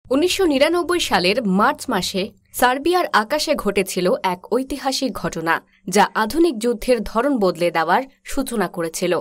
1999 সালের মার্চ মাসে সার্বিয়ার আকাশে ঘটেছিল এক ঐতিহাসিক ঘটনা যা আধুনিক যুদ্ধের ধরন বদলে দেওয়ার সূচনা করেছিল।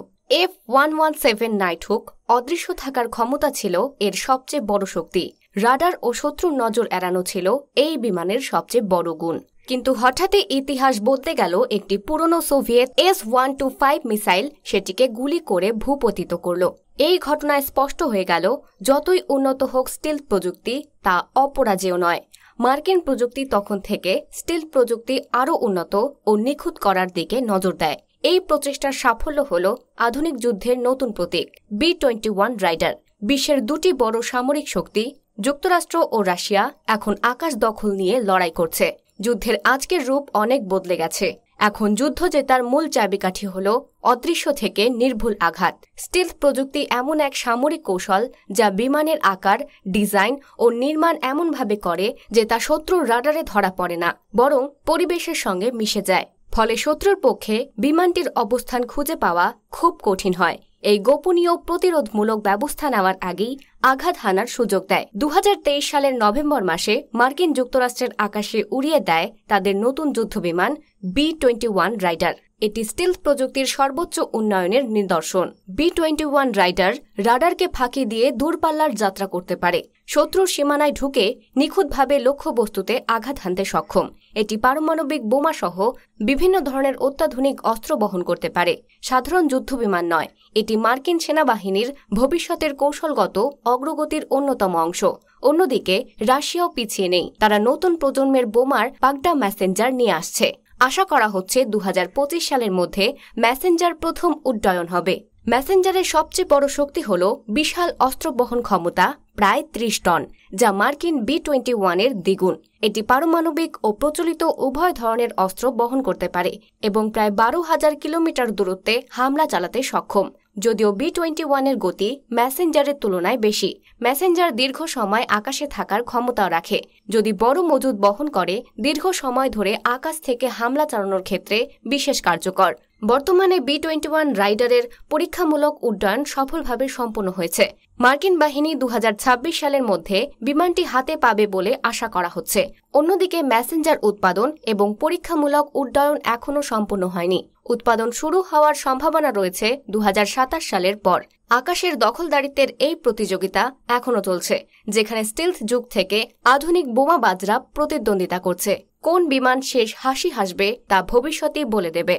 F-117 নাইটহুক অদৃশ্য থাকার ক্ষমতা ছিল এর সবচেয়ে বড় শক্তি। রাডার ও শত্রুর নজর এড়ানো ছিল এই বিমানের সবচেয়ে বড় গুণ। কিন্তু হঠাৎই ইতিহাস বদলে গেল একটি পুরনো সোভিয়েত S-125 মিসাইল সেটিকে গুলি করে ভূপতিত করল। এই ঘটনায় স্পষ্ট হয়ে গেল, যতই উন্নত হোক স্টিলথ প্রযুক্তি, তা অপরাজেয় নয়। মার্কিন প্রযুক্তি তখন থেকে স্টিলথ প্রযুক্তি আরও উন্নত ও নিখুঁত করার দিকে নজর দেয়। এই প্রচেষ্টার সাফল্য হল আধুনিক যুদ্ধের নতুন প্রতীক B-21 রাইডার। বিশ্বের দুটি বড় সামরিক শক্তি যুক্তরাষ্ট্র ও রাশিয়া এখন আকাশ দখল নিয়ে লড়াই করছে। যুদ্ধের আজকের রূপ অনেক বদলে গেছে। এখন যুদ্ধ জেতার মূল চাবিকাঠি হল অদৃশ্য থেকে নির্ভুল আঘাত। স্টিলথ প্রযুক্তি এমন এক সামরিক কৌশল যা বিমানের আকার, ডিজাইন ও নির্মাণ এমনভাবে করে যে তা শত্রুর রাডারে ধরা পড়ে না, বরং পরিবেশের সঙ্গে মিশে যায়। ফলে শত্রুর পক্ষে বিমানটির অবস্থান খুঁজে পাওয়া খুব কঠিন হয়। এই গোপনীয় প্রতিরোধমূলক ব্যবস্থা নেওয়ার আগেই আঘাত হানার সুযোগ দেয়। 2023 সালের নভেম্বর মাসে মার্কিন যুক্তরাষ্ট্রের আকাশে উড়িয়ে দেয় তাদের নতুন যুদ্ধবিমান B-21 রাইডার। এটি স্টিলথ প্রযুক্তির সর্বোচ্চ উন্নয়নের নিদর্শন। B-21 রাইডার রাডারকে ফাঁকি দিয়ে দূরপাল্লার যাত্রা করতে পারে, শত্রুর সীমানায় ঢুকে নিখুঁতভাবে লক্ষ্যবস্তুতে আঘাত হানতে সক্ষম। এটি পারমাণবিক বোমা সহ বিভিন্ন ধরনের অত্যাধুনিক অস্ত্র বহন করতে পারে। সাধারণ যুদ্ধবিমান নয়, এটি মার্কিন সেনাবাহিনীর ভবিষ্যতের কৌশলগত অগ্রগতির অন্যতম অংশ। অন্যদিকে রাশিয়াও পিছিয়ে নেই, তারা নতুন প্রজন্মের বোমার পাগডা মেসেঞ্জার নিয়ে আসছে। আশা করা হচ্ছে 2025 সালের মধ্যে মেসেঞ্জার প্রথম উড্ডয়ন হবে। মেসেঞ্জারের সবচেয়ে বড় শক্তি হল বিশাল অস্ত্র বহন ক্ষমতা, প্রায় 30 টন, যা মার্কিন B-21 এর দ্বিগুণ। এটি পারমাণবিক ও প্রচলিত উভয় ধরনের অস্ত্র বহন করতে পারে এবং প্রায় 12,000 কিলোমিটার দূরত্বে হামলা চালাতে সক্ষম। যদিও B-21 এর গতি মেসেঞ্জারের তুলনায় বেশি, মেসেঞ্জার দীর্ঘ সময় আকাশে থাকার ক্ষমতাও রাখে। যদি বড় মজুদ বহন করে, দীর্ঘ সময় ধরে আকাশ থেকে হামলা চালানোর ক্ষেত্রে বিশেষ কার্যকর। বর্তমানে B-21 রাইডারের পরীক্ষামূলক উড্ডয়ন সফলভাবে সম্পন্ন হয়েছে। মার্কিন বাহিনী 2026 সালের মধ্যে বিমানটি হাতে পাবে বলে আশা করা হচ্ছে। অন্যদিকে মেসেঞ্জার উৎপাদন এবং পরীক্ষামূলক উড্ডয়ন এখনও সম্পন্ন হয়নি। উৎপাদন শুরু হওয়ার সম্ভাবনা রয়েছে 2027 সালের পর। আকাশের দখলদারিত্বের এই প্রতিযোগিতা এখনও চলছে, যেখানে স্টিলথ যুগ থেকে আধুনিক বোমাবাজরা প্রতিদ্বন্দ্বিতা করছে। কোন বিমান শেষ হাসি হাসবে তা ভবিষ্যতই বলে দেবে।